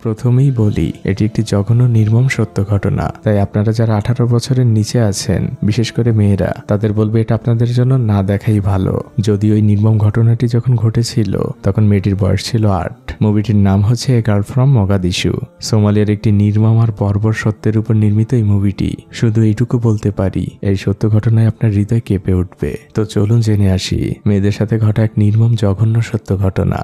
প্রথমেই বলি, এটি একটি জঘন্য নির্মম সত্য ঘটনা। তাই আপনারা যারা 18 বছরের নিচে আছেন, বিশেষ করে মেয়েরা, তাদের বলবে এটা আপনাদের জন্য না দেখাই ভালো। যদি ওই নির্মম ঘটনাটি যখন ঘটেছিল তখন মেয়েটির বয়স ছিল 8। মুভিটির নাম হচ্ছে এ গার্ল ফ্রম মগাদিশু। সোমালিয়ার একটি নির্মম আর বর্বর সত্যের উপর নির্মিত এই মুভিটি। শুধু এইটুকু বলতে পারি, এই সত্য ঘটনায় আপনার হৃদয় কেঁপে উঠবে। তো চলুন জেনে আসি মেয়েদের সাথে ঘটা এক নির্মম জঘন্য সত্য ঘটনা।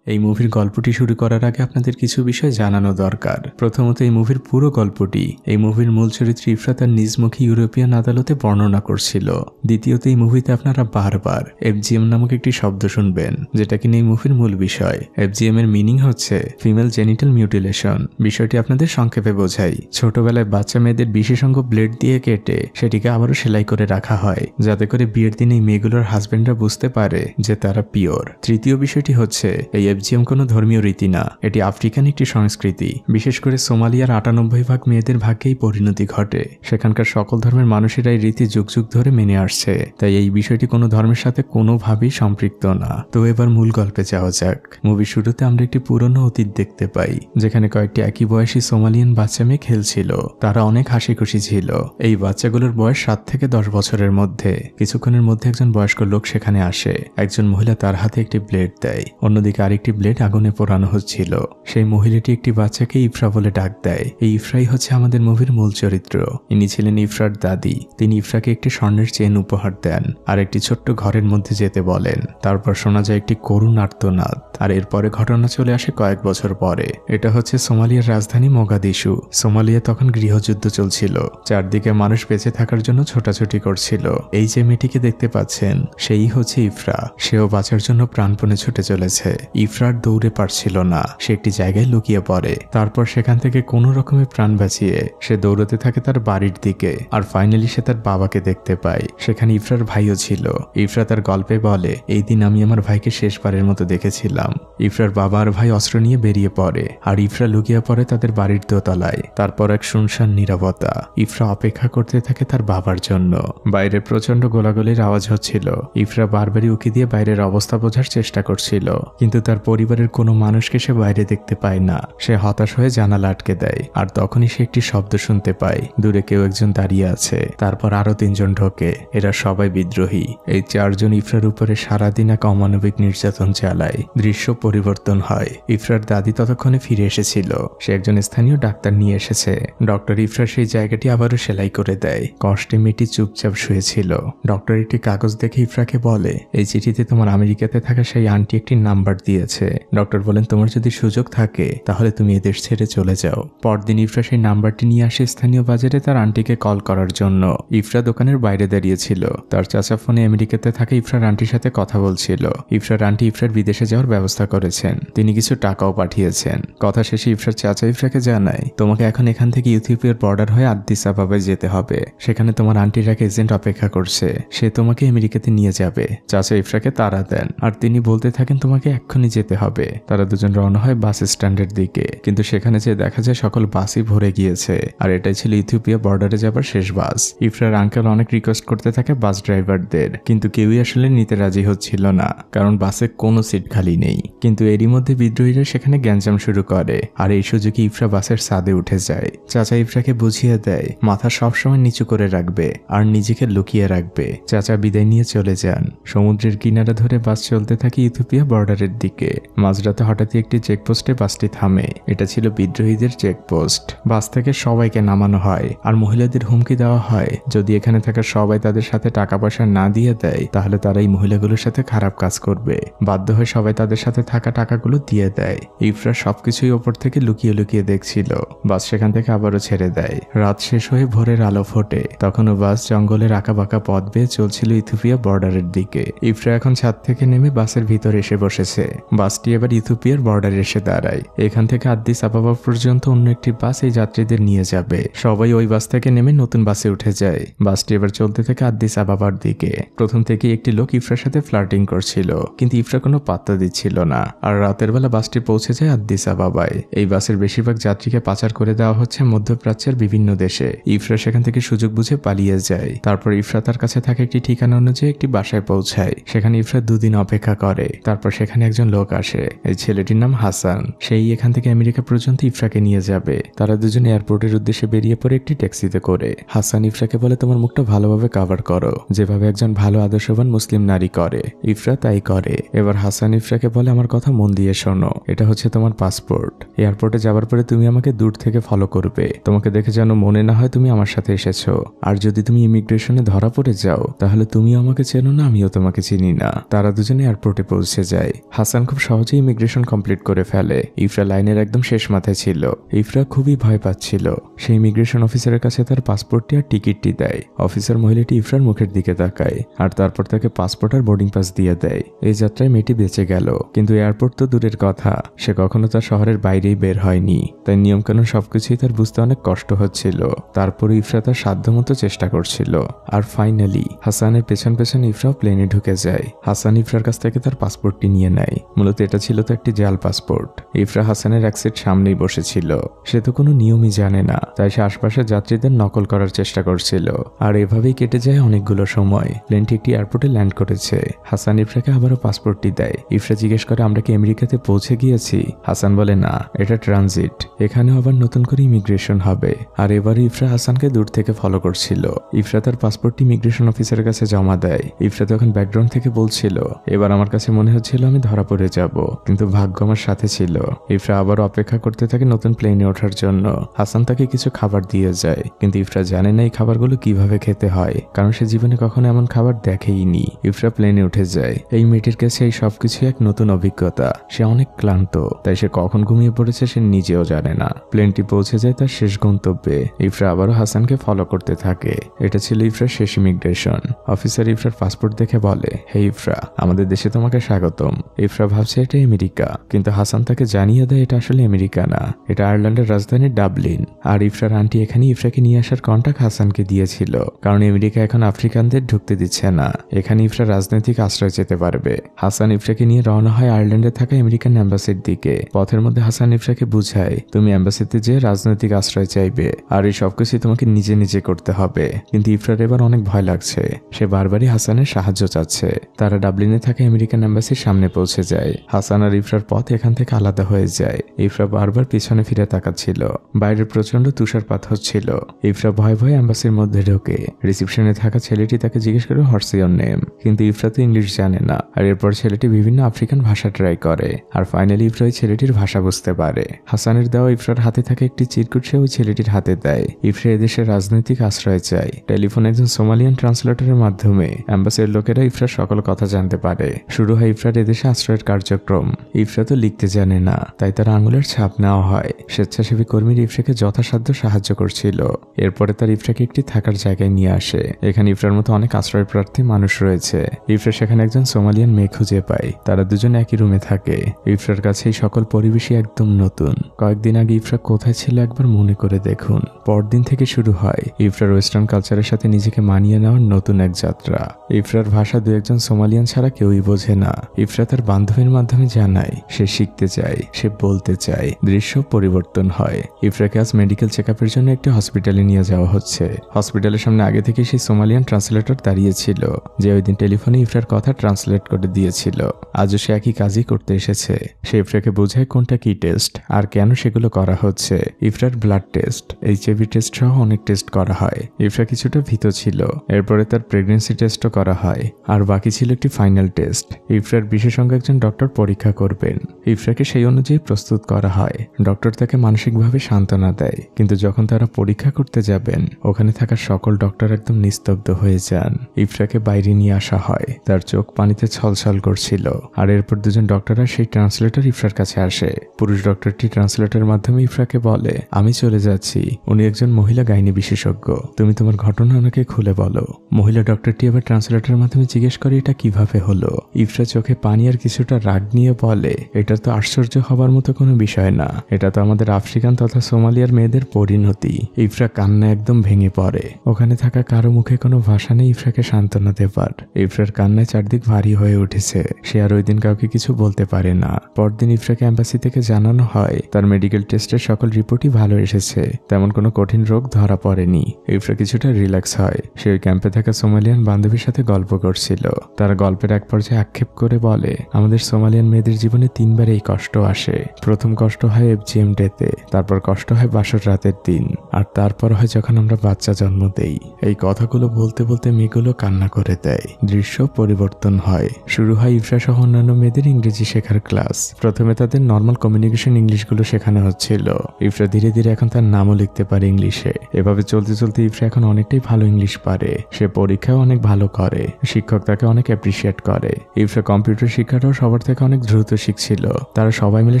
এই মুভির গল্পটি শুরু করার আগে আপনাদের কিছু বিষয় জানানো দরকার। প্রথমত, এই মুভির পুরো গল্পটি এই মুভির মূল চরিত্র ইফরা তার নিজমুখী ইউরোপিয়ান আদালতে বর্ণনা করছিল। দ্বিতীয়ত, এই মুভিতে আপনারা বারবার FGM নামক একটি শব্দ শুনবেন, যেটা কিনা এই মুভির মূল বিষয়। FGM এর মিনিং হচ্ছে ফিমেল জেনিটাল মিউটিলেশন। বিষয়টি আপনাদের সংক্ষেপে বোঝাই। ছোটবেলায় বাচ্চা মেয়েদের বিশেষজ্ঞ ব্লেড দিয়ে কেটে সেটিকে আবারও সেলাই করে রাখা হয়, যাতে করে বিয়ের দিন এই মেয়েগুলোর হাজবেন্ডরা বুঝতে পারে যে তারা পিওর। তৃতীয় বিষয়টি হচ্ছে এই FGM কোনো ধর্মীয় রীতি না, এটি আফ্রিকান একটি সংস্কৃতি। বিশেষ করে সোমালিয়ার 98% মেয়েদের ভাগ্যেই পরিণতি ঘটে। সেখানকার সকল ধর্মের মানুষেরা এই রীতি যুগ যুগ ধরে মেনে আসছে। তাই এই বিষয়টি কোনো ধর্মের সাথে কোনোভাবেই সম্পৃক্ত না। তো এবার মূল গল্পে যাওয়া যাক। মুভির শুরুতে আমরা একটি পুরনো অতীত দেখতে পাই, যেখানে কয়েকটি একই বয়সী সোমালিয়ান বাচ্চা মেয়ে খেলছিল। তারা অনেক হাসি খুশি ছিল। এই বাচ্চাগুলোর বয়স 7 থেকে 10 বছরের মধ্যে। কিছুক্ষণের মধ্যে একজন বয়স্ক লোক সেখানে আসে। একজন মহিলা তার হাতে একটি ব্লেড দেয়, অন্যদিকে আরেকটি ব্লেড আগুনে পোড়ানো হচ্ছিল। সেই মহিলাটি একটি বাচ্চাকে ইফরা বলে ডাক দেয়। এই ইফরাই হচ্ছে আমাদের মুভির মূল চরিত্র। ইনি ছিলেন ইফরার দাদি। তিনি ইফরাকে একটি স্বর্ণের চেন উপহার দেন আর একটি ছোট্ট ঘরের মধ্যে যেতে বলেন। তারপর শোনা যায় একটি করুণ আর্তনাদ। আর এরপরে ঘটনা চলে আসে কয়েক বছর পরে। এটা হচ্ছে সোমালিয়ার রাজধানী মগাদিশু। সোমালিয়া তখন গৃহযুদ্ধ চলছিল। চারদিকে মানুষ বেঁচে থাকার জন্য ছোটাছুটি করছিল। এই যে মেয়েটিকে দেখতে পাচ্ছেন, সেই হচ্ছে ইফরা। সেও বাঁচার জন্য প্রাণপণে ছুটে চলেছে। ইফরার দৌড়ে পারছিল না। সে একটি জায়গায় লুকিয়ে পড়ে। তারপর সেখান থেকে কোনো রকমে প্রাণ বাঁচিয়ে সে দৌড়তে থাকে তার বাড়ির দিকে। আর ফাইনালি সে তার বাবাকে দেখতে পায়। সেখানে ইফরার ভাইও ছিল। ইফরা তার গল্পে বলে, এই দিন আমি আমার ভাইকে শেষবারের মতো দেখেছিলাম। ইফরার বাবা আর ভাই অস্ত্র নিয়ে বেরিয়ে পড়ে, আর ইফরা লুকিয়ে পড়ে তাদের বাড়ির দোতলায়। তারপর এক শুনশান নীরবতা। ইফরা অপেক্ষা করতে থাকে তার বাবার জন্য। বাইরে প্রচন্ড গোলাগুলির আওয়াজ হচ্ছিল। ইফরা বারবারই উকি দিয়ে বাইরের অবস্থা বোঝার চেষ্টা করছিল, কিন্তু তার পরিবারের কোনো মানুষকে সে বাইরে দেখতে পায় না। সে হতাশ হয়ে জানালা আটকে দেয়। আর তখনই সে একটি শব্দ শুনতে পায়, দূরে কেউ একজন দাঁড়িয়ে আছে। তারপর আরো 3 জন ঢোকে। এরা সবাই বিদ্রোহী। এই 4 জন ইফরার উপরে সারাদিন এক অমানবিক নির্যাতন চালায়। দৃশ্য পরিবর্তন হয়। ইফরার দাদি ততক্ষণে ফিরে এসেছিল। সে একজন স্থানীয় ডাক্তার নিয়ে এসেছে। ডক্টর ইফরার সেই জায়গাটি আবারও সেলাই করে দেয়। কষ্টে মেয়েটি চুপচাপ শুয়েছিল। ডক্টর একটি কাগজ দেখে ইফরাকে বলে, এই চিঠিতে তোমার আমেরিকাতে থাকা সেই আন্টি একটি নাম্বার দিয়েছে। ডক্টর বলেন, তোমার যদি সুযোগ থাকে তাহলে তুমি এদেশ ছেড়ে চলে যাও। পরদিন ইফরা সেই নাম্বারটি নিয়ে আসে স্থানীয় বাজারে তার আন্টিকে কল করার জন্য। ইফরা দোকানের বাইরে দাঁড়িয়েছিল। তার চাচা ফোনে আমেরিকাতে থাকা ইফরার আন্টির সাথে কথা বলছিল। ইফরার আন্টি ইফরার বিদেশে যাওয়ার ব্যবস্থা করেছেন। তিনি কিছু টাকাও পাঠিয়েছেন। কথা শেষে ইফরার চাচা ইফরাকে জানায়, তোমাকে এখন এখান থেকে ইথিওপিয়ার বর্ডার হয়ে আদ্দিস আবাবায় যেতে হবে। সেখানে তোমার আন্টির এক এজেন্ট অপেক্ষা করছে। সে তোমাকে আমেরিকাতে নিয়ে যাবে। চাচা ইফরাকে তাড়া দেন, আর তিনি বলতে থাকেন তোমাকে এক্ষুনি যেতে হবে। তারা দুজন রওনা হয় বাস স্ট্যান্ডের দিকে, কিন্তু সেখানে যে দেখা যায় সকল বাসই ভরে গিয়েছে। আর এটাই ছিল ইথিওপিয়া বর্ডারে যাবার শেষ বাস। ইফরার আঙ্কেল অনেক রিকোয়েস্ট করতে থাকে বাস ড্রাইভারদের, কিন্তু কেউই আসলে নিতে রাজি হচ্ছিল না, কারণ বাসে কোনো সিট খালি নেই। কিন্তু এরই মধ্যে বিদ্রোহীরা সেখানে গ্যাঞ্জাম শুরু করে, আর এই সুযোগে ইফরা বাসের ছাদে উঠে যায়। চাচা ইফরাকে বুঝিয়ে দেয় মাথা সবসময় নিচু করে রাখবে আর নিজেকে লুকিয়ে রাখবে। চাচা বিদায় নিয়ে চলে যান। সমুদ্রের কিনারা ধরে বাস চলতে থাকে ইথিওপিয়া বর্ডারের দিকে। মাঝরাতে হঠাৎই একটি চেকপোস্টে বাসটি থামে। এটা ছিল বিদ্রোহীদের চেকপোস্ট। বাস থেকে সবাইকে নামানো হয়, আর মহিলাদের হুমকি দেওয়া হয় যদি এখানে থাকা সবাই তাদের সাথে টাকা পয়সা না দিয়ে দেয় তাহলে তারা এই মহিলাগুলোর সাথে খারাপ কাজ করবে। বাধ্য হয়ে সবাই তাদের সাথে থাকা টাকাগুলো দিয়ে দেয়। ইফরা সবকিছুই ওপর থেকে লুকিয়ে লুকিয়ে দেখছিল। বাস সেখান থেকে আবারও ছেড়ে দেয়। রাত শেষ হয়ে ভোরের আলো ফোটে। তখনও বাস জঙ্গলের আঁকাবাঁকা পথ বেয়ে চলছিল ইথিওপিয়া বর্ডারের দিকে। ইফরা এখন ছাদ থেকে নেমে বাসের ভিতরে এসে বসেছে। বাসটি এবার ইথিওপিয়ার বর্ডারে এসে দাঁড়ায়। এখান থেকে আদ্দিস আবাবা পর্যন্ত অন্য একটি বাস এই যাত্রীদের নিয়ে যাবে। সবাই ওই বাস থেকে নেমে নতুন বাসে উঠে যায়। বাসটি এবার চলতে থাকে আদ্দিস আবাবার দিকে। প্রথম থেকে একটি লোক ইফরার সাথে ফ্লার্টিং করছিল, কিন্তু ইফরা কোনো পাত্তা দিচ্ছিল না। আর রাতের বেলা বাসটি পৌঁছে যায় আদ্দিস আবাবায়। এই বাসের বেশিরভাগ যাত্রীকে পাচার করে দেওয়া হচ্ছে মধ্যপ্রাচ্যের বিভিন্ন দেশে। ইফরা সেখান থেকে সুযোগ বুঝে পালিয়ে যায়। তারপর ইফরা তার কাছে থাকা একটি ঠিকানা অনুযায়ী একটি বাসায় পৌঁছায়। সেখানে ইফরা 2 দিন অপেক্ষা করে। তারপর সেখানে একজন লোক লোক আসে। এই ছেলেটির নাম হাসান। সেই এখান থেকে আমেরিকা পর্যন্ত ইফরাকে নিয়ে যাবে। তারা দুজন এয়ারপোর্টের উদ্দেশ্যে বেরিয়ে পড়ে একটি ট্যাক্সিতে করে। হাসান ইফরাকে বলে, তোমার মুখটা ভালোভাবে কভার করো, যেভাবে একজন ভালো আদর্শবান মুসলিম নারী করে। ইফরা তাই করে। এবার হাসান ইফরাকে বলে, আমার কথা মন দিয়ে শোনো, এটা হচ্ছে তোমার পাসপোর্ট। এয়ারপোর্টে যাবার পরে তুমি আমাকে দূর থেকে ফলো করবে। তোমাকে দেখে যেন মনে না হয় তুমি আমার সাথে এসেছো। আর যদি তুমি ইমিগ্রেশনে ধরা পড়ে যাও তাহলে তুমিও আমাকে চেনো না, আমিও তোমাকে চিনি না। তারা দুজনে এয়ারপোর্টে পৌঁছে যায়। হাসান খুব সহজেই ইমিগ্রেশন কমপ্লিট করে ফেলে। ইফরা লাইনের একদম শেষ মাথায় ছিল। ইফরা খুবই ভয় পাচ্ছিল। সেই ইমিগ্রেশন অফিসারের কাছে তার পাসপোর্টটি আর টিকিটটি দেয়। অফিসার মহিলাটি ইফরার মুখের দিকে তাকায় আর তারপর তাকে পাসপোর্ট আর বোর্ডিং পাস দিয়ে দেয়। এই যাত্রায় মেয়েটি বেঁচে গেল, কিন্তু এয়ারপোর্ট তো দূরের কথা, সে কখনো তার শহরের বাইরেই বের হয়নি। তাই নিয়মকানুন সবকিছুই তার বুঝতে অনেক কষ্ট হচ্ছিল। তারপর ইফরা তার সাধ্যমতো চেষ্টা করছিল। আর ফাইনালি হাসানের পেছন পেছন ইফরাও প্লেনে ঢুকে যায়। হাসান ইফরার কাছ থেকে তার পাসপোর্টটি নিয়ে নেয়। মূলত এটা ছিল তো একটি জাল পাসপোর্ট। ইফরা হাসানের এক সিট সামনেই বসেছিল। সে তো কোনো নিয়মই জানে না, তাই সে আশপাশের যাত্রীদের নকল করার চেষ্টা করছিল। আর এভাবেই কেটে যায় অনেকগুলো সময়। প্লেনটি একটি এয়ারপোর্টে ল্যান্ড করেছে। হাসান ইফরাকে আবারও পাসপোর্টটি দেয়। ইফরা জিজ্ঞেস করে, আমরা কি আমেরিকাতে পৌঁছে গিয়েছি? হাসান বলে, না, এটা ট্রানজিট, এখানেও আবার নতুন করে ইমিগ্রেশন হবে। আর এবারে ইফরা হাসানকে দূর থেকে ফলো করছিল। ইফরা তার পাসপোর্টটি ইমিগ্রেশন অফিসারের কাছে জমা দেয়। ইফরা তখন ব্যাকগ্রাউন্ড থেকে বলছিল, এবার আমার কাছে মনে হচ্ছিল আমি ধরা পড়ে যাব, কিন্তু ভাগ্য আমার সাথে ছিল। ইফরা আবার অপেক্ষা করতে থাকে নতুন প্লেনে ওঠার জন্য। হাসান তাকে কিছু খাবার দিয়ে যায়, কিন্তু ইফরা জানে না এই খাবারগুলো কিভাবে খেতে হয়, কারণ সে জীবনে কখনো এমন খাবার দেখেইনি। ইফরা প্লেনে উঠে যায়। এই মেয়েটির কাছে এই সবকিছু এক নতুন অভিজ্ঞতা। সে অনেক ক্লান্ত, তাই সে কখন ঘুমিয়ে পড়েছে সে নিজেও জানে না। প্লেনটি পৌঁছে যায় তার শেষ গন্তব্যে। ইফরা আবারও হাসানকে ফলো করতে থাকে। এটা ছিল ইফরার শেষ ইমিগ্রেশন। অফিসার ইফরার পাসপোর্ট দেখে বলে, হে ইফরা, আমাদের দেশে তোমাকে স্বাগতম। ইফরা ভাবছে এটা আমেরিকা, কিন্তু হাসান তাকে জানিয়ে দেয় এটা আসলে আমেরিকা না, এটা আয়ারল্যান্ডের রাজধানী ডাবলিন। আর ইফরার আন্টি এখানে ইফরাকে নিয়ে আসার কন্টাক্ট হাসানকে দিয়েছিল, কারণ আমেরিকা এখন আফ্রিকানদের ঢুকতে দিচ্ছে না। এখানে ইফরা রাজনৈতিক আশ্রয় যেতে পারবে। হাসান ইফরাকে নিয়ে রওনা হয় আয়ারল্যান্ডে থাকা আমেরিকান এম্বাসির দিকে। পথের মধ্যে হাসান ইফরাকে বুঝায়, তুমি এম্বাসিতে যেয়ে রাজনৈতিক আশ্রয় চাইবে, আর এই সবকিছু তোমাকে নিজে নিজে করতে হবে। কিন্তু ইফরার এবার অনেক ভয় লাগছে। সে বারবারই হাসানের সাহায্য চাচ্ছে। তারা ডাবলিনে থাকা আমেরিকান এম্বাসির সামনে পৌঁছে যায়। হাসান আর ইফরার পথ এখান থেকে আলাদা হয়ে যায়। ইফরা বারবার পিছনে ফিরে তাকাচ্ছিল। বাইরে প্রচন্ড তুষারপাত হচ্ছিল। ইফরা ভয়ে ভয়ে এম্বাসির মধ্যে ঢোকে। রিসেপশনে থাকা ছেলেটি তাকে জিজ্ঞেস করে, হোয়াটস ইওর নেম? কিন্তু ইফরা তো ইংলিশ জানে না। আর এরপর ছেলেটি বিভিন্ন আফ্রিকান ভাষা ট্রাই করে। আর ফাইনালি ইফরা ওই ছেলেটির ভাষা বুঝতে পারে। হাসানের দেওয়া ইফরার হাতে থাকে একটি চিরকুট সে ওই ছেলেটির হাতে দেয়। ইফরা এদেশে রাজনৈতিক আশ্রয় চায়। টেলিফোনে একজন সোমালিয়ান ট্রান্সলেটরের মাধ্যমে এম্বাসির লোকেরা ইফরার সকল কথা জানতে পারে। শুরু হয় ইফরার এদেশে আশ্রয়ের কার্যক্রম। ইফরা তো লিখতে জানে না, তাই তার আঙুলের ছাপ নেওয়া হয়। স্বেচ্ছাসেবী কর্মীরা ইফরাকে যথাসাধ্য সাহায্য করছিল। এরপরে তার ইফরাকে একটি থাকার জায়গায় নিয়ে আসে। এখানে ইফরার মতো অনেক আশ্রয় প্রার্থী মানুষ রয়েছে। ইফরা সেখানে একজন সোমালিয়ান মেয়ে খুঁজে পায়। তারা দুজন একই রুমে থাকে। ইফরার কাছে এই সকল পরিবেশই একদম নতুন। কয়েকদিন আগে ইফরা কোথায় ছিল একবার মনে করে দেখুন। পরদিন থেকে শুরু হয় ইফরার ওয়েস্টার্ন কালচারের সাথে নিজেকে মানিয়ে নেওয়ার নতুন এক যাত্রা। ইফরার ভাষা দু একজন সোমালিয়ান ছাড়া কেউই বোঝে না। ইফরা তার বান্ধবীর মাধ্যমে জানায় সে শিখতে চায়, সে বলতে চায়। দৃশ্য পরিবর্তন হয়। ইফরাকে আজ মেডিকেল চেকআপের জন্য একটি হসপিটালে নিয়ে যাওয়া হচ্ছে। হসপিটালের সামনে আগে থেকে সেই সোমালিয়ান ট্রান্সলেটর দাঁড়িয়েছিল, যে ওই দিন টেলিফোনে ইফরার কথা ট্রান্সলেট করে দিয়েছিল। আজও সে একই কাজই করতে এসেছে। সে ইফরাকে বোঝায় কোনটা কি টেস্ট আর কেন সেগুলো করা হচ্ছে। ইফরার ব্লাড টেস্ট, এইচআইভি টেস্ট সহ অনেক টেস্ট করা হয়। ইফরা কিছুটা ভীত ছিল। এরপরে তার প্রেগনেন্সি টেস্টও করা হয়। আর বাকি ছিল একটি ফাইনাল টেস্ট। ইফরার বিশেষজ্ঞ একজন ডক্টর পরীক্ষা করবেন। ইফরাকে সেই অনুযায়ী প্রস্তুত করা হয়। ডক্টর তাকে মানসিকভাবে সান্ত্বনা দেয়। কিন্তু যখন তারা পরীক্ষা করতে যাবেন, ওখানে থাকা সকল ডক্টর একদম নিস্তব্ধ হয়ে যান। ইফরাকে বাইরে নিয়ে আসা হয়। তার চোখ পানিতে ছলছল করছিল। আর এরপর দুজন ডক্টররা সেই ট্রান্সলেটর ইফরার কাছে আসে। পুরুষ ডক্টরটি ট্রান্সলেটরের মাধ্যমে ইফরাকে বলে, আমি চলে যাচ্ছি, উনি একজন মহিলা গাইনি বিশেষজ্ঞ, তুমি তোমার ঘটনা ওনাকে খুলে বলো। মহিলা ডক্টরটি আবার ট্রান্সলেটরের মাধ্যমে জিজ্ঞেস করে এটা কিভাবে হলো। ইফরা চোখে পানি আর কিছুটা রাগ নিয়ে বলে, এটা তো আশ্চর্য হবার মতো কোনো বিষয় না, এটা তো আমাদের আফ্রিকান তথা সোমালিয়ার মেয়েদের পরিণতি। ইফরা কান্না একদম ভেঙে পড়ে। ওখানে থাকা কারো মুখে কোনো ভাষা নেই ইফরাকে সান্ত্বনা দেবার। ইফরার কান্নায় চারদিক ভারী হয়ে উঠেছে। সে আর ওই দিন কাউকে কিছু বলতে পারে না। পরদিন ইফরাকে এম্বাসি থেকে জানানো হয় তার মেডিকেল টেস্টের সকল রিপোর্টই ভালো এসেছে, তেমন কোনো কঠিন রোগ ধরা পড়েনি। ইফরা কিছুটা রিল্যাক্স হয়। সে ওই ক্যাম্পে থাকা সোমালিয়ান বান্ধবীর সাথে গল্প করছিল। তার গল্পের এক পর্যায়ে আক্ষেপ করে বলে, আমাদের সোমালিয়ান মেয়েদের জীবনে 3বার এই কষ্ট আসে। প্রথম কষ্ট হয় FGM ডেতে, তারপর কষ্ট হয় বাসর রাতের দিন, আর তারপর হয় যখন আমরা বাচ্চা জন্ম দেই। এই কথাগুলো বলতে বলতে মেয়েগুলো কান্না করে দেয়। দৃশ্য পরিবর্তন হয়। শুরু হয় ইফরা সহ অন্যান্য মেয়েদের ইংরেজি শেখার ক্লাস। প্রথমে তাদের নর্মাল কমিউনিকেশন ইংলিশগুলো শেখানো হচ্ছিল। ইফরা ধীরে ধীরে এখন তার নামও লিখতে পারে ইংলিশে। এভাবে চলতে চলতে ইফরা এখন অনেকটাই ভালো ইংলিশ পারে। সে পরীক্ষাও অনেক ভালো করে। শিক্ষক তাকে অনেক অ্যাপ্রিসিয়েট করে। ইফরা কম্পিউটার শিক্ষাটাও সবার থেকে অনেক দ্রুত শিখছিল। তারা সবাই মিলে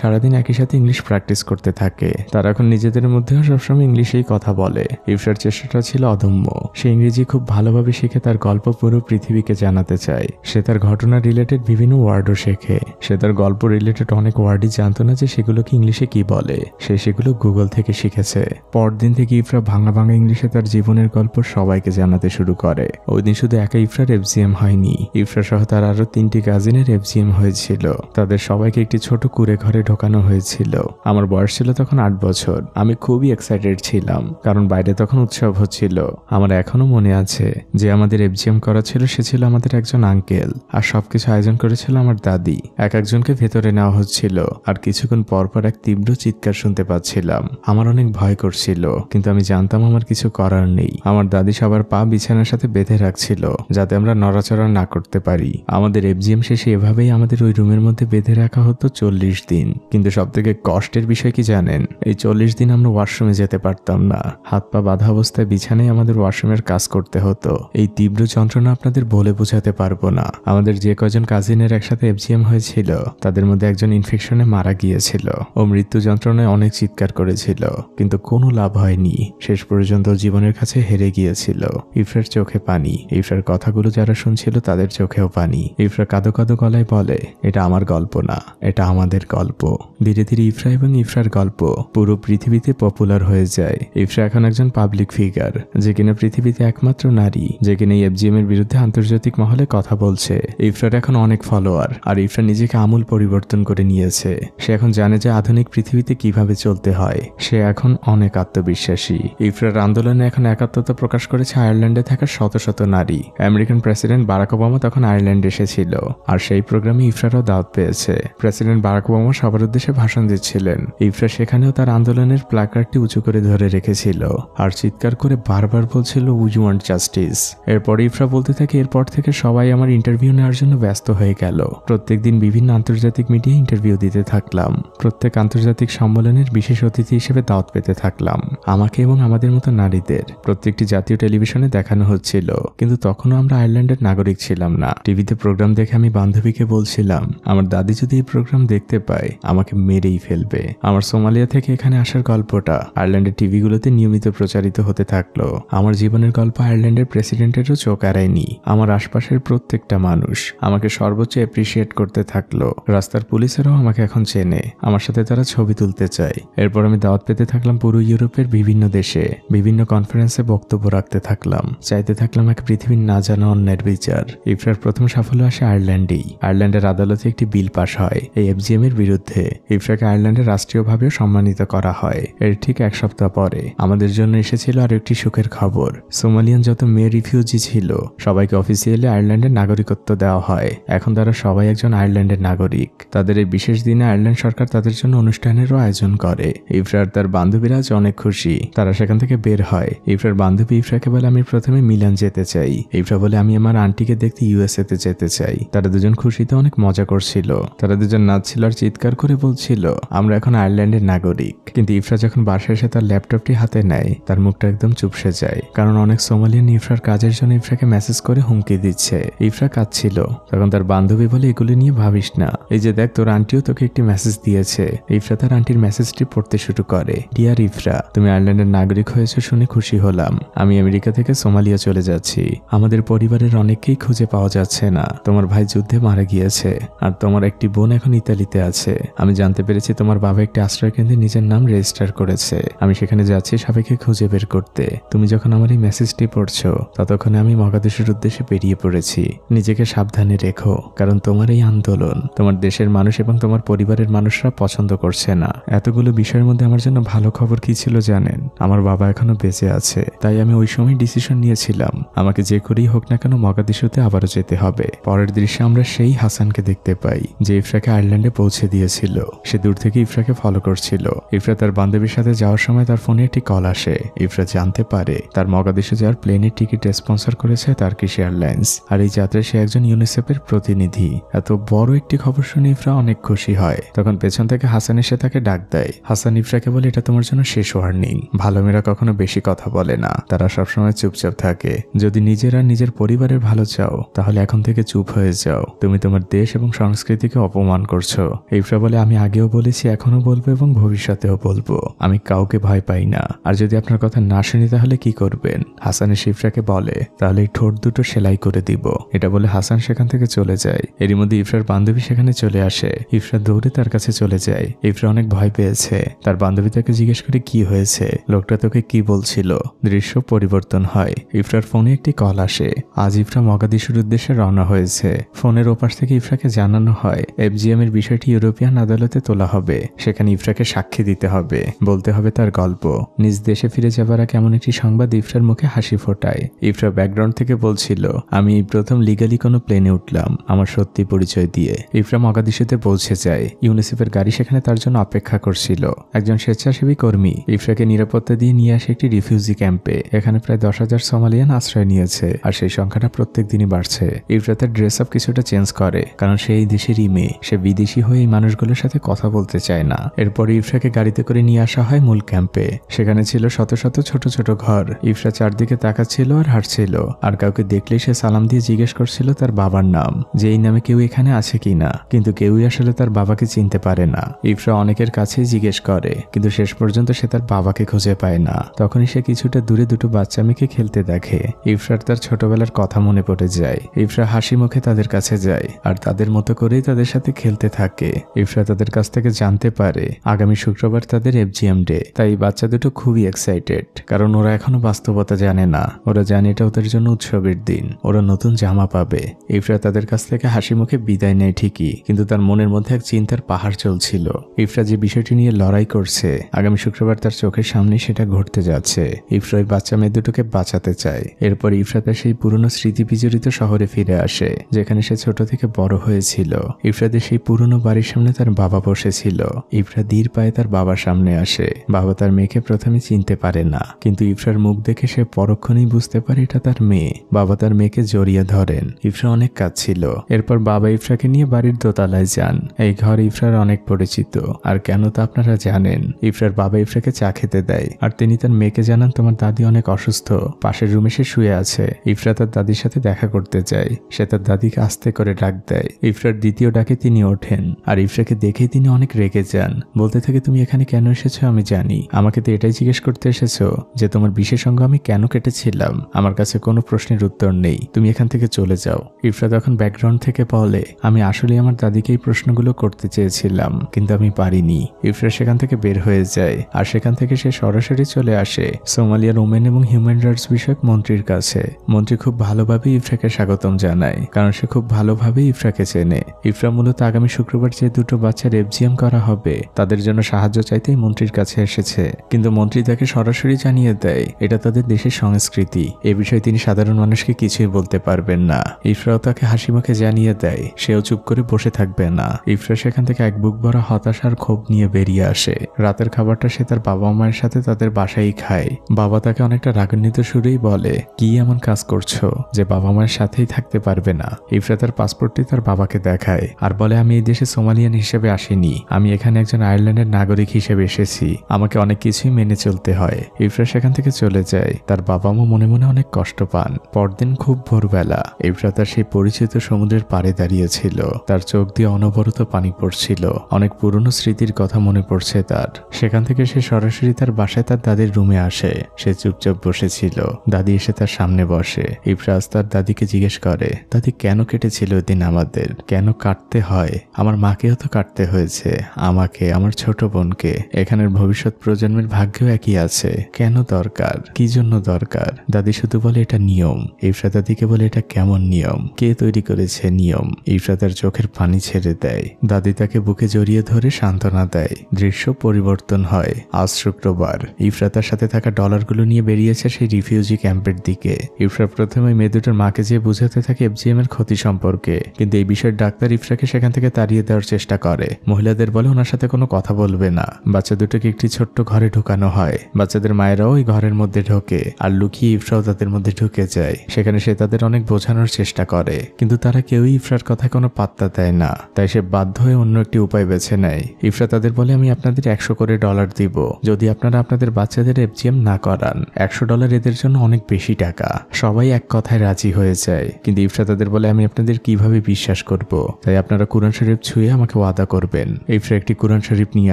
সারাদিন একই সাথে ইংলিশ প্র্যাকটিস করতে থাকে। তারা এখন নিজেদের মধ্যেও সবসময় ইংলিশেই কথা বলে। ইফরার চেষ্টাটা ছিল অদম্য। সে ইংরেজি খুব ভালোভাবে শিখে তার গল্প পুরো পৃথিবীকে জানাতে চায়। সে তার ঘটনা রিলেটেড বিভিন্ন ওয়ার্ডও শেখে। সে তার গল্প রিলেটেড অনেক ওয়ার্ডই জানতো না যে সেগুলোকে ইংলিশে কি বলে। সে সেগুলো গুগল থেকে শিখেছে। পরদিন থেকে ইফরা ভাঙা ভাঙা ইংলিশে তার জীবনের গল্প সবাইকে জানাতে শুরু করে। ওই দিন শুধু একা ইফরার FGM হয়নি, ইফরা সহ তার আরো 3টি কাজিনের FGM হয়েছিল। তাদের সবাইকে একটি ছোট কুঁড়ে ঘরে ঢোকানো হয়েছিল। আমার বয়স ছিল তখন 8 বছর। আমি খুবই এক্সাইটেড ছিলাম, কারণ বাইরে তখন উৎসব হচ্ছিল। আমার এখনো মনে আছে যে আমাদের FGM করা ছিল সে ছিল আমাদের একজন আঙ্কেল, আর সবকিছু আয়োজন করেছিল আমার দাদি। একজনকে ভেতরে নেওয়া হচ্ছিল, আর কিছুক্ষণ পর পর এক তীব্র চিৎকার শুনতে পাচ্ছিলাম। আমার অনেক ভয় করছিল, কিন্তু আমি জানতাম আমার কিছু করার নেই। আমার দাদি সবার পা বিছানার সাথে বেঁধে রাখছিল যাতে আমরা নড়াচড়া না করতে পারি। আমাদের FGM শেষে এভাবেই আমাদের ওই রুমের মধ্যে বেঁধে রাখা হতো 40 দিন। কিন্তু সবথেকে কষ্টের বিষয় কি জানেন? এই 40 দিন আমরা ওয়াশরুমে যেতে পারতাম না। হাত পা বাঁধা অবস্থায় বিছানায় আমাদের ওয়াশরুমের কাজ করতে হতো। এই তীব্র যন্ত্রণা আপনাদের বলে বোঝাতে পারবো না। আমাদের যে কজন কাজিনের একসাথে FGM হয়েছিল তাদের মধ্যে একজন ইনফেকশনে মারা গিয়েছিল। ও মৃত্যু যন্ত্রণায় অনেক চিৎকার করেছিল, কিন্তু কোনো লাভ হয়নি। শেষ পর্যন্ত জীবনের কাছে হেরে গিয়েছিল। ইফরার চোখে পানি। ইফরার কথাগুলো যারা শুনছিল তাদের চোখেও পানি। ইফরা কাঁদো কাঁদো গলায় বলে, এটা আমার গল্প না, এটা আমাদের গল্প। ধীরে ধীরে ইফরা এবং ইফরার গল্প পুরো পৃথিবীতে পপুলার হয়ে যায়। ইফরা এখন একজন পাবলিক ফিগার, যে কিনা পৃথিবীতে একমাত্র নারী যে কিনা এই FGM এর বিরুদ্ধে আন্তর্জাতিক মহলে কথা বলছে। ইফরার এখন অনেক ফলোয়ার, আর ইফরা নিজেকে আমূল পরিবর্তন করে নিয়েছে। সে এখন জানে যে আধুনিক পৃথিবীতে কিভাবে চলতে হয়। সে এখন অনেক আত্মবিশ্বাসী। ইফরার আন্দোলনে এখন একাত্মতা প্রকাশ করেছে আয়ারল্যান্ডে থাকা শত শত নারী। আমেরিকান প্রেসিডেন্ট বারাক ওবামা তখন আয়ারল্যান্ডে এসেছিল, আর সেই প্রোগ্রামে ইফরারও দাওয়াত পেয়েছে। প্রেসিডেন্ট বারাক ওবামা সবার উদ্দেশ্যে ভাষণ দিচ্ছিলেন। ইফরা সেখানেও তার আন্দোলনের প্ল্যাকার্ডটি উঁচু করে ধরে রেখেছিল, আর চিৎকার করে বারবার বলছিল, উই ওয়ান্ট জাস্টিস। এরপর ইফরা বলতে থাকে, এরপর থেকে সবাই আমার ইন্টারভিউ নেওয়ার জন্য ব্যস্ত হয়ে গেল। প্রত্যেকদিন বিভিন্ন আন্তর্জাতিক মিডিয়া ইন্টারভিউ দিতে থাকলাম। প্রত্যেক আন্তর্জাতিক সম্মেলনের বিশেষ অতিথি হিসেবে দাওয়াত পেতে থাকলাম। আমাকে এবং আমাদের মতো নারীদের প্রত্যেকটি জাতীয় টেলিভিশনে দেখানো হচ্ছিল, কিন্তু তখনও আমরা আয়ারল্যান্ডের নাগরিক ছিলাম না। টিভিতে প্রোগ্রাম দেখে আমি বান্ধবীকে বলছিলাম, আমার দাদি যদি এই প্রোগ্রাম দেখতে পায় আমাকে মেরেই ফেলবে। আমার সোমালিয়া থেকে এখানে আসার গল্পটা আয়ারল্যান্ডের টিভিগুলোতে নিয়মিত প্রচারিত হতে থাকলো। আমার জীবনের গল্প আয়ারল্যান্ডের প্রেসিডেন্টেরও চোখ এড়ায়নি। আমার আশপাশের প্রত্যেকটা মানুষ আমাকে সর্বোচ্চ অ্যাপ্রিসিয়েট করতে থাকলো। রাস্তার পুলিশেরাও আমাকে এখন চেনে। আমার সাথে তারা ছবি তুলতে চায়। এরপর আমি দাওয়াত পেতে থাকলাম পুরো ইউরোপের বিভিন্ন দেশে। বিভিন্ন কনফারেন্সে বক্তব্য রাখতে থাকলাম। চাইতে থাকলাম এক পৃথিবীর না জানা অন্যের বিচার। ইফরার প্রথম সাফল্য আসে আয়ারল্যান্ডেই। আয়ারল্যান্ডের আদালতে একটি বিল পাশ হয় এই FGM এর বিরুদ্ধে। ইফরাকে আয়ারল্যান্ডে রাষ্ট্রীয়ভাবেও সম্মানিত করা হয়। এর ঠিক 1 সপ্তাহ পরে আমাদের জন্য এসেছিল আর একটি সুখের খবর। সোমালিয়ান যত মেয়ে রিফিউজি ছিল সবাইকে অফিসিয়ালি আয়ারল্যান্ডের নাগরিকত্ব দেওয়া হয়। এখন তারা সবাই একজন আয়ারল্যান্ডের নাগরিক। তাদের এই বিশেষ দিনে আয়ারল্যান্ড সরকার তাদের জন্য অনুষ্ঠানেরও আয়োজন করে। ইফরার তার বান্ধবীরা আজ অনেক খুশি। তারা সেখান থেকে বের হয়। ইফরার বান্ধবী ইফরাকে বলে, আমি প্রথমে মিলান যেতে চাই। ইফরা বলে, আমি আমার আন্টিকে দেখতে USA তে যেতে চাই। তারা দুজন খুশিতে অনেক মজা করছিল। তারা দুজন নাচছিল আর চিৎকার করে বলছিল, আমরা এখন আয়ারল্যান্ডের নাগরিক। কিন্তু ইফরা যখন বাসায় এসে তার ল্যাপটপটি হাতে নেয় তার মুখটা একদম চুপসে যায়, কারণ অনেক সোমালিয়ান ইফরার কাজের জন্য ইফরাকে মেসেজ করে হুমকি দিচ্ছে। ইফরা কাঁদছিল। তখন তার বান্ধবী বলে, এগুলো নিয়ে ভাবিস না, এই যে দেখ তোর আন্টিও তোকে একটি মেসেজ দিয়েছে। ইফরা তার আন্টির মেসেজটি পড়তে শুরু করে, ডিয়ার ইফরা, তুমি আয়ারল্যান্ডের নাগরিক হয়েছে শুনে খুশি হলাম। আমি আমেরিকা থেকে সোমালিয়া চলে যাচ্ছি। আমাদের পরিবারের অনেককেই খুঁজে পাওয়া যাচ্ছে না। তোমার ভাই যুদ্ধে মারা গিয়েছে, আর তোমার একটি বোন এখন ইতালিতে আছে। আমি জানতে পেরেছি তোমার বাবা একটি আশ্রয় কেন্দ্রে নিজের নাম রেজিস্টার করেছে। আমি সেখানে যাচ্ছি সবাইকে খুঁজে বের করতে। তুমি যখন আমার এই মেসেজটি পড়ছো ততক্ষণে আমি মগাদিশুর উদ্দেশ্যে বেরিয়ে পড়েছি। নিজেকে সাবধানে রেখো, কারণ তোমার এই আন্দোলন তোমার দেশের মানুষ এবং তোমার পরিবারের মানুষরা পছন্দ করছে না। এতগুলো বিষয়ের মধ্যে আমার জন্য ভালো খবর কি ছিল জানেন? আমার বাবা এখনো বেঁচে আছে। তাই আমি ওই সময় ডিসিশন নিয়েছিলাম আমাকে যে করেই হোক না কেন মগাদিশুতে আবারও যেতে হবে। পরের দৃশ্যে আমরা সেই হাসানকে দেখতে পাই যে ইফরাকে আয়ারল্যান্ডে পৌঁছে দিয়েছিল। সে দূর থেকে ইফরাকে ফলো করছিল। ইফরা তার বান্ধবীর সাথে যাওয়ার সময় তার ফোনে একটি কল আসে। ইফরা জানতে পারে তার মগাদিশে যাওয়ার প্লেনের টিকিট স্পন্সর করেছে টার্কিশ এয়ারলাইন্স, আর এই যাত্রায় সে একজন ইউনিসেফের প্রতিনিধি। এত বড় একটি খবর শুনে ইফরা অনেক খুশি হয়। তখন পেছন থেকে হাসান এসে তাকে ডাক দেয়। হাসান ইফরাকে বলে, এটা তোমার জন্য শেষ ওয়ার্নিং। ভালো মেয়েরা কখনো বেশি কথা বলে না, তারা সবসময় চুপচাপ থাকে। যদি নিজের আর নিজের পরিবারের ভালো চাও তাহলে এখন থেকে চুপ হয়ে যাও। তুমি তোমার দেশ এবং সংস্কৃতিকে অপমান করছো। ইফরা বলে, আমি আগেও বলেছি, এখনো বলবো এবং ভবিষ্যতেও বলবো, আমি কাউকে ভয় পাই না। আর যদি আপনার কথা না শুনি তাহলে কি করবেন? হাসান এসে ইফরাকে বলে, তাহলে এই ঠোঁট দুটো সেলাই করে দিব। এটা বলে হাসান সেখান থেকে চলে যায়। এরই মধ্যে ইফরার বান্ধবী সেখানে চলে আসে। ইফরা দৌড়ে তার কাছে চলে যায়। ইফরা অনেক ভয় পেয়েছে। তার বান্ধবী তাকে জিজ্ঞেস করে, কি হয়েছে, লোকটা তোকে কি বলছিল? দৃশ্য পরিবর্তন হয়। ইফরার ফোনে একটি কল আসে। আজ ইফরা মগাদিশুর উদ্দেশ্যে রওনা হয়েছে। ফোনের ওপাশ থেকে ইফরাকে জানানো হয় এফজিএম এর বিষয়টি ইউরোপিয়ান আদালতে তোলা হবে। সেখানে ইফরাকে সাক্ষী দিতে হবে, বলতে হবে তার গল্প। নিজ দেশে ফিরে যাবার আগে এমন একটি সংবাদ ইফরার মুখে হাসি ফোটায়। ইফরা ব্যাকগ্রাউন্ড থেকে বলছিল, আমি এই প্রথম লিগালি কোনো প্লেনে উঠলাম আমার সত্যি পরিচয় দিয়ে। ইফরা মগাদিশুতে পৌঁছে যায়। ইউনিসেফের গাড়ি সেখানে তার জন্য অপেক্ষা করছিল। একজন স্বেচ্ছাসেবী কর্মী ইফরাকে নিরাপত্তা দিয়ে নিয়ে আসে একটি রিফিউজি ক্যাম্পে। এখানে প্রায় 10,000 সোমালিয়ান আশ্রয় নিয়েছে, আর সেই সংখ্যাটা প্রত্যেক দিনই বাড়ছে। ইফরা তার ড্রেস আপ কিছুটা চেঞ্জ করে, কারণ সে এই দেশেরই মেয়ে। সে বিদেশি হয়ে এই মানুষগুলোর সাথে কথা বলতে চায় না। এরপরে ইফরাকে গাড়িতে করে নিয়ে আসা হয় মূল ক্যাম্পে। সেখানে ছিল শত শত ছোট ছোট ঘর। ইফরা চারদিকে তাকাচ্ছিল আর হাঁটছিল, আর কাউকে দেখলেই সে সালাম দিয়ে জিজ্ঞেস করছিল তার বাবার নাম, যে এই নামে কেউ এখানে আছে কিনা। কিন্তু কেউই আসলে তার বাবাকে চিনতে পারে না। ইফরা অনেকের কাছেই জিজ্ঞেস করে, কিন্তু শেষ পর্যন্ত সে তার বাবাকে খুঁজে পায় না। তখনই সে কিছুটা দূরে দুটো বাচ্চা মেয়েকে খেলতে দেখে। ইফরার তার ছোটবেলার কথা মনে পড়ে যায়। ইফরা হাসি মুখে তাদের কাছে যায়, আর তাদের মতো করেই তাদের সাথে খেলতে থাকে। ইফরা তাদের কাছ থেকে জানতে পারে আগামী শুক্রবার তাদের এফজিএম ডে। তাই বাচ্চা দুটো খুবই এক্সাইটেড, কারণ ওরা এখনো বাস্তবতা জানে না। ওরা জানে এটা ওদের জন্য উৎসবের দিন, ওরা নতুন জামা পাবে। ইফরা তাদের কাছ থেকে হাসি মুখে বিদায় নেয় ঠিকই, কিন্তু তার মনের মধ্যে এক চিন্তার পাহাড় চলছিল। ইফরা যে বিষয়টি নিয়ে লড়াই করছে, আগামী শুক্রবার তার চোখের সামনে সেটা ঘটতে যাচ্ছে। ইফরা ওই বাচ্চা মেয়ে দুটোকে বাঁচাতে চায়। এরপর ইফরা তার সেই পুরনো স্মৃতি বিজড়িত শহরে ফিরে আসে, যেখানে সে ছোট থেকে বড় হয়েছিল। ইফরাদের সেই পুরনো বাড়ির সামনে তার বাবা বসেছিল। ইফরা ধীর পায়ে তার বাবার সামনে আসে। বাবা তার মেয়েকে প্রথমে চিনতে পারে না, কিন্তু ইফরার মুখ দেখে সে পরক্ষণেই বুঝতে পারে এটা তার মেয়ে। বাবা তার মেয়েকে জড়িয়ে ধরেন। ইফরা অনেক কাঁদছিল। এরপর বাবা ইফরাকে নিয়ে বাড়ির দোতলায় যান। এই ঘর ইফরার অনেক পরিচিত, আর কেন তা আপনারা জানেন। ইফরার বাবা ইফরাকে চা খেতে দেয়, আর তিনি তার মেয়েকে জানান তোমার দাদি অনেক অসুস্থ, পাশের রুমে সে শুয়ে আছে। ইফরা তার দাদির সাথে দেখা করতে যায়। সে তার দাদিকে আস্তে করে ডাক দেয়। ইফরার দ্বিতীয় ডাকে তিনি ওঠেন, আর ইফরাকে দেখেই তিনি অনেক রেগে যান। বলতে থাকে, তুমি এখানে কেন এসেছো আমি জানি। আমাকে তো এটাই জিজ্ঞেস করতে এসেছো যে তোমার বিশেষ অঙ্গ আমি কেন কেটেছিলাম। আমার কাছে কোনো প্রশ্নের উত্তর নেই, তুমি এখান থেকে চলে যাও। ইফরা তখন ব্যাকগ্রাউন্ড থেকে বলে, আমি আসলে আমার দাদিকে এই প্রশ্নগুলো করতে চেয়েছিলাম, কিন্তু আমি পারিনি। ইফরা সেখান থেকে বের হয়ে যায়, আর সেখান থেকে সে সরাসরি চলে আসে সোমালিয়ার ওমেন এবং হিউম্যান রাইটস বিষয়ক মন্ত্রীর কাছে। মন্ত্রী খুব ভালোভাবে ইফরাকে স্বাগতম জানায়, কারণ সে খুব ভালোভাবে ইফরাকে চেনে। ইফরা মূলত আগামী শুক্রবার যে দুটো বাচ্চার এফজিএম করা হবে তাদের জন্য সাহায্য চাইতেই মন্ত্রীর কাছে এসেছে, কিন্তু মন্ত্রী তাকে সরাসরি জানিয়ে দেয় এটা তাদের দেশের সংস্কৃতি। এ বিষয়ে তিনি সাধারণ মানুষকে কিছুই বলতে পারবেন না। ইফরাও তাকে হাসি মুখে জানিয়ে দেয় সেও চুপ করে বসে থাকবে না। ইফরা সেখান থেকে এক বুক ভরা হতাশার ক্ষোভ নিয়ে বেরিয়ে আসে। রাতের খাবারটা সে তার বাবা মায়ের সাথে তাদের বাসায় খায়। বাবা তাকে অনেকটা রাগান্বিত সুরেই বলে, কি এমন কাজ করছো যে বাবা মায়ের সাথেই থাকতে পারবে না। ইফরা তার পাসপোর্টটি তার বাবাকে দেখায়, আর বলে আমি এই দেশে সোমালিয়ান হিসেবে আসিনি, আমি এখানে একজন আয়ারল্যান্ডের নাগরিক হিসেবে এসেছি, আমাকে অনেক কিছুই মেনে চলতে হয়। ইফরা সেখান থেকে চলে যায়। তার বাবা মা মনে মনে অনেক কষ্ট পান। পরদিন খুব ভোরবেলা ইফরা তার সেই পরিচিত সমুদ্রের পাড়ে দাঁড়িয়েছিল। তার চোখ দিয়ে অনবরত পানি পড়ছিল। অনেক পুরনো স্মৃতির কথা মনে পড়ছে তার। সেখান থেকে সে সরাসরি তার বাসায় তার দাদির রুমে আসে। সে চুপচাপ বসেছিল। দাদি এসে তার সামনে বসে। ইফরা তার দাদিকে জিজ্ঞেস করে, দাদি কেন কেটেছিল ওই দিন আমাদের, কেন কাটতে হয়? আমার মাকেও তো কাটতে হয়েছে, আমাকে, আমার ছোট বোনকে। এখানের ভবিষ্যৎ প্রজন্মের ভাগ্যও একই আছে, কেন দরকার, কি জন্য দরকার? দাদি শুধু বলে এটা নিয়ম। ইফরা দাদিকে বলে এটা কেমন নিয়ম, কে তৈরি করেছে নিয়ম? ইফরা তার চোখের পানি ছেড়ে দেয়। দাদি তাকে বুকে জড়িয়ে ধরে সান্ত্বনা দেয়। দৃশ্য পরিবর্তন হয়। আজ শুক্রবার ইফরা তার সাথে থাকা ডলারগুলো নিয়ে বেরিয়েছে সেই রিফিউজি ক্যাম্পের দিকে। ইফরা প্রথমে মেয়ে দুটোর মাকে যেয়ে বুঝাতে থাকে এফজিএম এর ক্ষতি সম্পর্কে, কিন্তু এই বিষয়ে পুলিশের ডাক্তার ইফরাকে সেখান থেকে তাড়িয়ে দেওয়ার চেষ্টা করে। মহিলাদের বলে ওনার সাথে কোনো কথা বলবে না। বাচ্চা দুটোকে একটি ছোট্ট ঘরে ঢুকানো হয়। বাচ্চাদের মায়েরাও ওই ঘরের মধ্যে ঢোকে আর লুকিয়ে ইফরাও তাদের মধ্যে ঢুকে যায়। সেখানে সে তাদের অনেক বোঝানোর চেষ্টা করে, কিন্তু তারা কেউই ইফরার কথায় কোনো পাত্তা দেয় না। তাই সে বাধ্য হয়ে অন্য একটি উপায় বেছে নেয়। ইফরা তাদের বলে আমি আপনাদের $100 দিব যদি আপনারা আপনাদের বাচ্চাদের FGM না করান। $100 এদের জন্য অনেক বেশি টাকা। সবাই এক কথায় রাজি হয়ে যায়, কিন্তু ইফরা তাদের বলে আমি আপনাদের কিভাবে বিশ্বাস করব, তাই আপনারা কোরআন শরীফ ছুঁয়ে আমাকে ওয়াদা করবেন। ইফরা একটি কোরআন শরীফ নিয়ে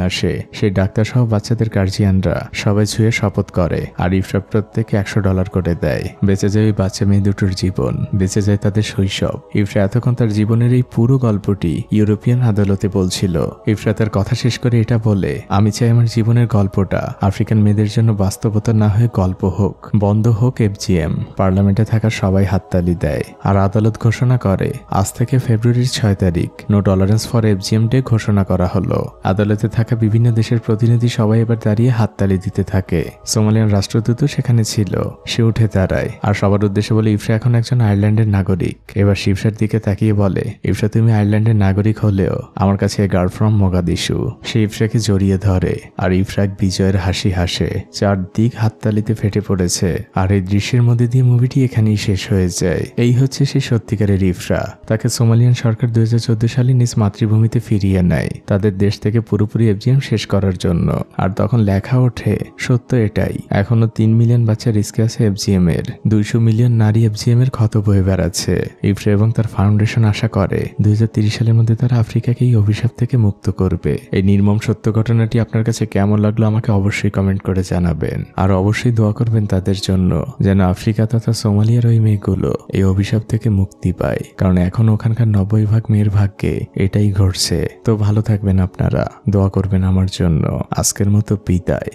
আসে। সেই ডাক্তার সহ বাচ্চাদের গার্জিয়ানরা সবাই ছুঁয়ে শপথ করে আর ইফরা প্রত্যেকে $100 করে দেয়। বেঁচে যায় ওই বাচ্চা মেয়ে দুটোর জীবন, বেঁচে যায় তাদের শৈশব। ইফরা এতক্ষণ তার জীবনের এই পুরো গল্পটি ইউরোপিয়ান আদালতে বলছিল। ইফরা তার কথা শেষ করে এটা বলে আমি চাই আমার জীবনের গল্পটা আফ্রিকান মেয়েদের জন্য বাস্তবতা না হয়ে গল্প হোক। বন্ধ হোক FGM। পার্লামেন্টে থাকা সবাই হাততালি দেয় আর আদালত ঘোষণা করে আজ থেকে ফেব্রুয়ারির 6 তারিখ no tolerance for FGM day ঘোষণা করা হলো। আদালতে থাকা বিভিন্ন দেশের প্রতিনিধি সবাই এবার দাঁড়িয়ে হাততালি দিতে থাকে। সোমালিয়ান রাষ্ট্রদূত সেখানে ছিল। সে উঠে দাঁড়ায় আর সবার উদ্দেশ্যে বলে ইফরা এখন একজন আয়ারল্যান্ডের নাগরিক। এবার ইফরার দিকে তাকিয়ে বলে ইফরা তুমি আয়ারল্যান্ডের নাগরিক হলেও আমার কাছে গার্ল ফ্রম মোগাদিশু। সে ইফরাকে জড়িয়ে ধরে আর ইফরা বিজয়ের হাসি হাসে। চারদিক হাততালিতে ফেটে পড়েছে আর এই দৃশ্যের মধ্যে দিয়ে মুভিটি এখানেই শেষ হয়ে যায়। এই হচ্ছে সেই সত্যিকারের ইফরা। তাকে সোমালিয়ান সরকার 2014 সালে নিজ মাতৃভূমিতে ফিরিয়ে নেয় তাদের দেশ থেকে পুরোপুরি FGM শেষ করার জন্য। আর তখন লেখা ওঠে সত্য এটাই, এখনো 3 মিলিয়ন বাচ্চা রিস্কে আছে FGM এর। 200 মিলিয়ন নারী FGM এর ক্ষত বয়ে বেড়াচ্ছে। ইফরা এবং তার ফাউন্ডেশন আশা করে 2030 সালের মধ্যে তারা আফ্রিকাকে এই অভিশাপ থেকে মুক্ত করবে। এই নির্মম সত্য ঘটনাটি আপনার কাছে কেমন লাগলো আমাকে অবশ্যই কমেন্ট করে জানাবেন। আর অবশ্যই দোয়া করবেন তাদের জন্য যেন আফ্রিকা তথা সোমালিয়ার ওই মেয়েগুলো এই অভিশাপ থেকে মুক্তি পায়, কারণ এখন ওখানকার 90% মেয়ের ভাগ্যে এটাই ঘটছে। তো ভালো থাকবেন আপনারা, দোয়া করবেন আমার জন্য। আজকের মতো বিদায়।